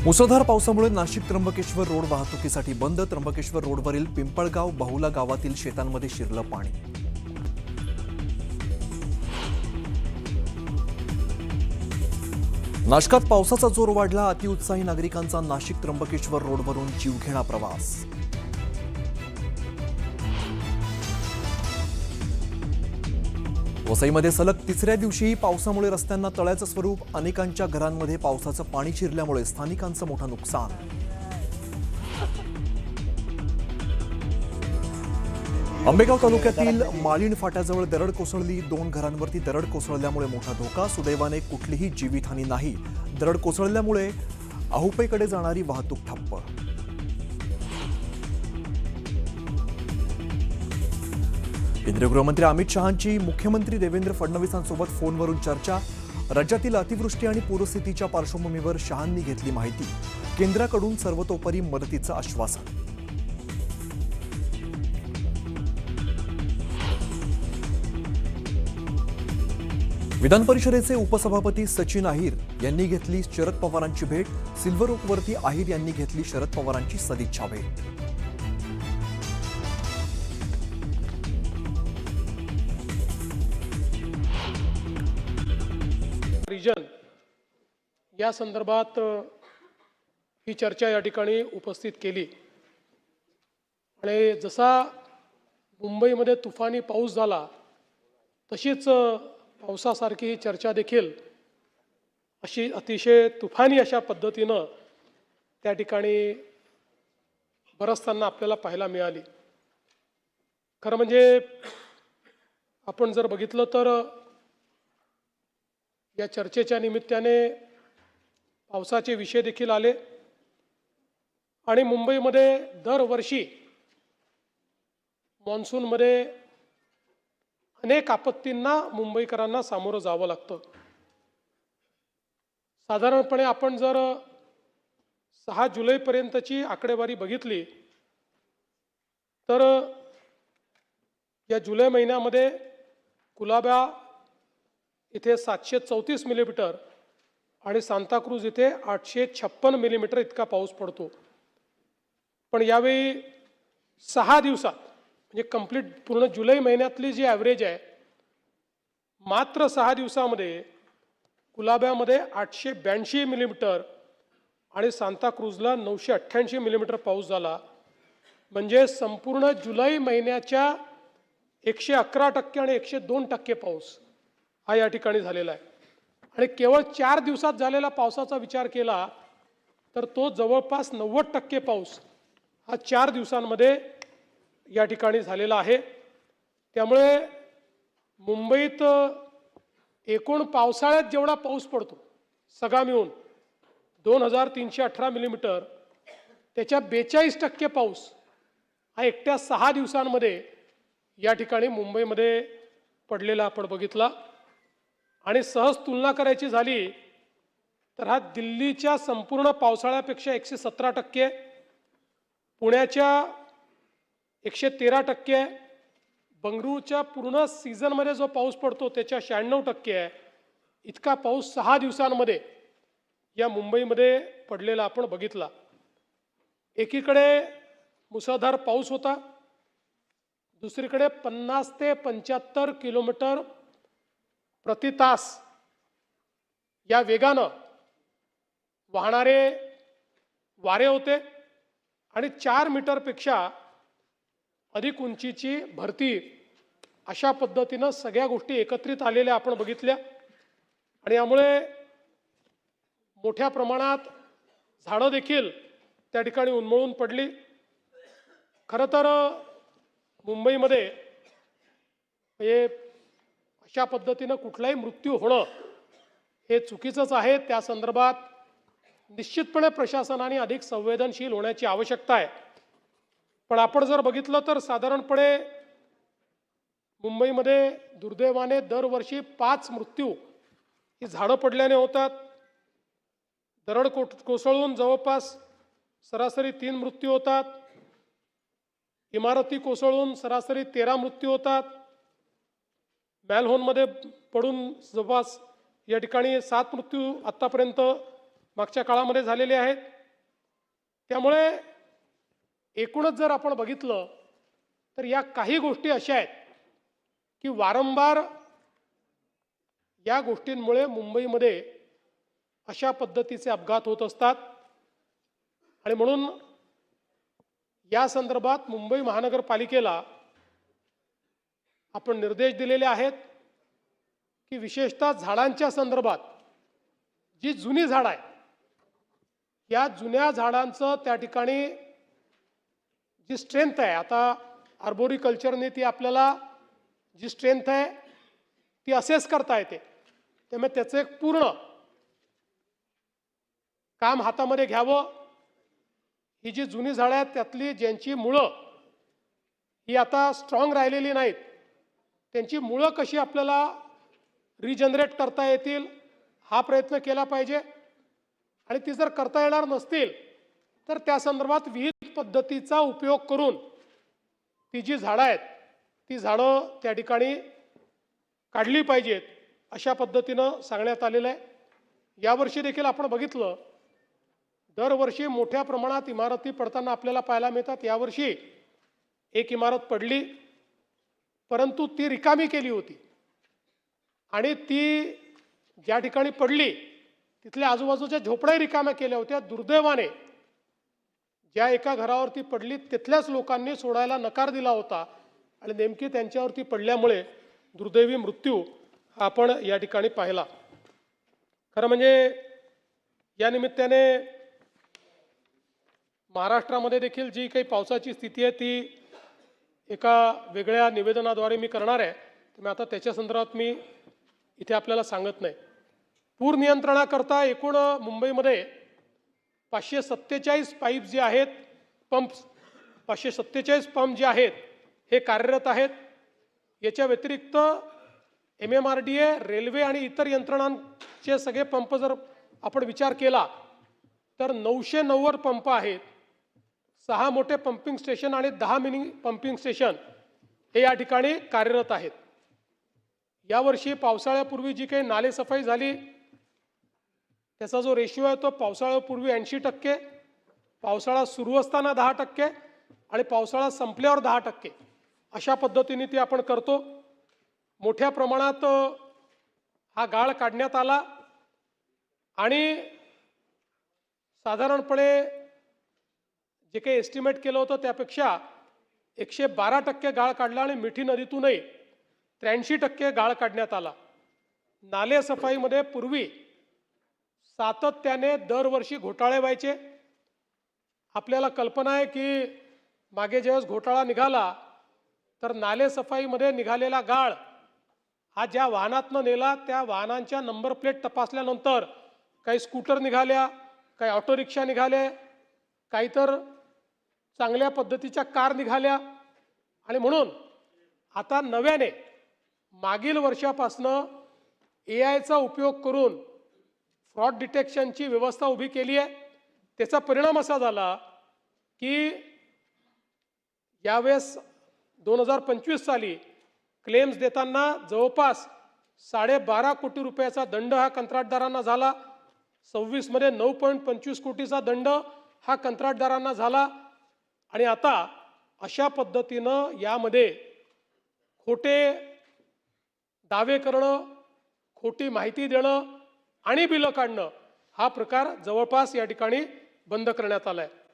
मुसळधार पावसामुळे नाशिक त्र्यंबकेश्वर रोड वाहतुकीसाठी बंद. त्र्यंबकेश्वर रोडवरील पिंपळगाव बहुला गावातील शेतांमध्ये शिरलं पाणी. नाशकात पावसाचा जोर वाढला. अतिउत्साही नागरिकांचा नाशिक त्र्यंबकेश्वर रोडवरून जीवघेणा प्रवास. वसईमध्ये सलग तिसऱ्या दिवशीही पावसामुळे रस्त्यांना तळ्याचं स्वरूप. अनेकांच्या घरांमध्ये पावसाचं पाणी शिरल्यामुळे स्थानिकांचं मोठं नुकसान. आंबेगाव तालुक्यातील माळीण फाट्याजवळ दरड कोसळली. 2 घरांवरती दरड कोसळल्यामुळे मोठा धोका. सुदैवाने कुठलीही जीवितहानी नाही. दरड कोसळल्यामुळे आहुपेकडे जाणारी वाहतूक ठप्प. केंद्रीय गृहमंत्री अमित शहांची मुख्यमंत्री देवेंद्र फडणवीसांसोबत फोनवरून चर्चा. राज्यातील अतिवृष्टी आणि पूरस्थितीच्या पार्श्वभूमीवर शहांनी घेतली माहिती. केंद्राकडून सर्वतोपरी मदतीचं आश्वासन. विधान परिषदेचे उपसभापती सचिन अहिर यांनी घेतली शरद पवारांची भेट. सिल्व्हर ओकवरती अहिर यांनी घेतली शरद पवारांची सदिच्छा भेट. रिजन या संदर्भात ही चर्चा या ठिकाणी उपस्थित केली आणि जसा मुंबईमध्ये तुफानी पाऊस झाला तशीच पावसासारखी ही चर्चा देखील अशी अतिशय तुफानी अशा पद्धतीनं त्या ठिकाणी बरसताना आपल्याला पाहायला मिळाली. खरं म्हणजे आपण जर बघितलं तर या चर्चेच्या निमित्ताने पावसाचे विषय देखील आले आणि मुंबईमध्ये दरवर्षी मॉन्सूनमध्ये अनेक आपत्तींना मुंबईकरांना सामोरं जावं लागतं. साधारणपणे आपण जर 6 जुलैपर्यंतची आकडेवारी बघितली तर या जुलै महिन्यामध्ये कुलाबा इथे 734 मिलीमीटर आणि सांताक्रूज इथे 856 मिलीमीटर इतका पाऊस पडतो. पण यावेळी 6 दिवसात म्हणजे कंप्लीट पूर्ण जुलै महिन्यातली जी ॲव्हरेज आहे मात्र 6 दिवसामध्ये कुलाब्यामध्ये 882 मिलीमीटर आणि सांताक्रूजला 988 मिलीमीटर पाऊस झाला. म्हणजे संपूर्ण जुलै महिन्याच्या 111% आणि 102% पाऊस हा या ठिकाणी झालेला आहे. आणि केवळ 4 दिवसात झालेला पावसाचा विचार केला तर तो जवळपास 90% पाऊस हा 4 दिवसांमध्ये या ठिकाणी झालेला आहे. त्यामुळे मुंबईत एकूण पावसाळ्यात जेवढा पाऊस पडतो सगळा मिळून 2318 मिलीमीटर त्याच्या 42% पाऊस हा एकट्या 6 दिवसांमध्ये या ठिकाणी मुंबईमध्ये पडलेला आपण बघितला. आणि सहज तुलना करायची झाली तर हा दिल्लीच्या संपूर्ण पावसाळ्यापेक्षा 117%, पुण्याच्या 113%, बंगळुरूच्या पूर्ण सीझनमध्ये जो पाऊस पडतो त्याच्या 96% आहे. इतका पाऊस 6 दिवसांमध्ये या मुंबईमध्ये पडलेला आपण बघितला. एकीकडे मुसळधार पाऊस होता, दुसरीकडे 50 ते 75 किलोमीटर प्रति तास या वेगानं वाहणारे वारे होते आणि 4 मीटरपेक्षा अधिक उंचीची भरती अशा पद्धतीनं सगळ्या गोष्टी एकत्रित आलेल्या आपण बघितल्या. आणि यामुळे मोठ्या प्रमाणात झाडं देखील त्या ठिकाणी उन्मळून पडली. खरं तर मुंबईमध्ये हे अशा पद्धतीनं कुठलाही मृत्यू होणं हे चुकीचंच आहे. त्या संदर्भात निश्चितपणे प्रशासनाने अधिक संवेदनशील होण्याची आवश्यकता आहे. पण आपण जर बघितलं तर साधारणपणे मुंबईमध्ये दुर्दैवाने दरवर्षी 5 मृत्यू ही झाडं पडल्याने होतात. दरड कोसळून जवळपास सरासरी 3 मृत्यू होतात. इमारती कोसळून सरासरी 13 मृत्यू होतात. मॅलहोनमध्ये पडून जवळपास या ठिकाणी 7 मृत्यू आतापर्यंत मागच्या काळामध्ये झालेले आहेत. त्यामुळे एकूणच जर आपण बघितलं तर या काही गोष्टी अशा आहेत की वारंवार या गोष्टींमुळे मुंबईमध्ये अशा पद्धतीचे अपघात होत असतात आणि म्हणून या संदर्भात मुंबई महानगरपालिकेला आपण निर्देश दिलेले आहेत की विशेषतः झाडांच्या संदर्भात जी जुनी झाडं आहे या जुन्या झाडांचं त्या ठिकाणी जी स्ट्रेंथ आहे, आता आर्बोरिकल्चरने ती आपल्याला जी स्ट्रेंथ आहे ती असेस करता येते, त्यामुळे त्याचं एक पूर्ण काम हातामध्ये घ्यावं. ही जी जुनी झाडं आहेत त्यातली ज्यांची मुळं ही आता स्ट्रॉंग राहिलेली नाहीत, त्यांची मुळं कशी आपल्याला रिजनरेट करता येतील हा प्रयत्न केला पाहिजे. आणि ती जर करता येणार नसतील तर त्या संदर्भात विहित पद्धतीचा उपयोग करून ती जी झाडं आहेत ती झाडं त्या ठिकाणी काढली पाहिजेत अशा पद्धतीनं सांगण्यात आलेलं आहे. यावर्षी देखील आपण बघितलं दरवर्षी मोठ्या प्रमाणात इमारती पडताना आपल्याला पाहायला मिळतात. यावर्षी एक इमारत पडली परंतु ती रिकामी केली होती आणि ती ज्या ठिकाणी पडली तिथल्या आजूबाजूच्या झोपड्या रिकाम्या केल्या होत्या. दुर्दैवाने ज्या एका घरावरती पडली तिथल्याच लोकांनी सोडायला नकार दिला होता आणि नेमकी त्यांच्यावरती पडल्यामुळे दुर्दैवी मृत्यू आपण या ठिकाणी पाहिला. खरं म्हणजे या निमित्ताने महाराष्ट्रामध्ये देखील जी काही पावसाची स्थिती आहे ती एका वेगळ्या निवेदनाद्वारे मी करणार आहे, त्यामुळे आता त्याच्या संदर्भात मी इथे आपल्याला सांगत नाही. पूर नियंत्रणाकरता एकूण मुंबईमध्ये 547 पाईप जे आहेत, पंप्स 547 पंप जे आहेत हे कार्यरत आहेत. याच्या व्यतिरिक्त MMRDA, रेल्वे आणि इतर यंत्रणांचे सगळे पंप जर आपण विचार केला तर 990 पंप आहेत. 6 मोठे पंपिंग स्टेशन आणि 10 मिनी पंपिंग स्टेशन हे या ठिकाणी कार्यरत आहेत. यावर्षी पावसाळ्यापूर्वी जी काही नालेसफाई झाली त्याचा जो रेशिओ आहे तो पावसाळ्यापूर्वी 80%, पावसाळा सुरू असताना 10% आणि पावसाळा संपल्यावर 10% अशा पद्धतीने ती आपण करतो. मोठ्या प्रमाणात हा गाळ काढण्यात आला आणि साधारणपणे जे काही एस्टिमेट केलं होतं त्यापेक्षा 112% गाळ काढला आणि मिठी नदीतूनही 83% गाळ काढण्यात आला. नाले सफाईमध्ये पूर्वी सातत्याने दरवर्षी घोटाळे व्हायचे. आपल्याला कल्पना आहे की मागे ज्यावेळेस घोटाळा निघाला तर नाले सफाईमध्ये निघालेला गाळ हा ज्या वाहनातनं नेला त्या वाहनांच्या नंबर प्लेट तपासल्यानंतर काही स्कूटर निघाल्या, काही ऑटो रिक्षा निघाले, काही तर चांगल्या पद्धतीच्या कार निघाल्या आणि म्हणून आता नव्याने मागील वर्षापासनं AIचा उपयोग करून फ्रॉड डिटेक्शनची व्यवस्था उभी केली आहे. त्याचा परिणाम असा झाला की यावेळेस 2025 साली क्लेम्स देताना जवळपास 12.5 कोटी रुपयाचा दंड हा कंत्राटदारांना झाला. 26 मध्ये 9.25 कोटीचा दंड हा कंत्राटदारांना झाला. आणि आता अशा पद्धतीनं यामध्ये खोटे दावे करणं, खोटी माहिती देणं आणि बिलं काढणं हा प्रकार जवळपास या ठिकाणी बंद करण्यात आला आहे.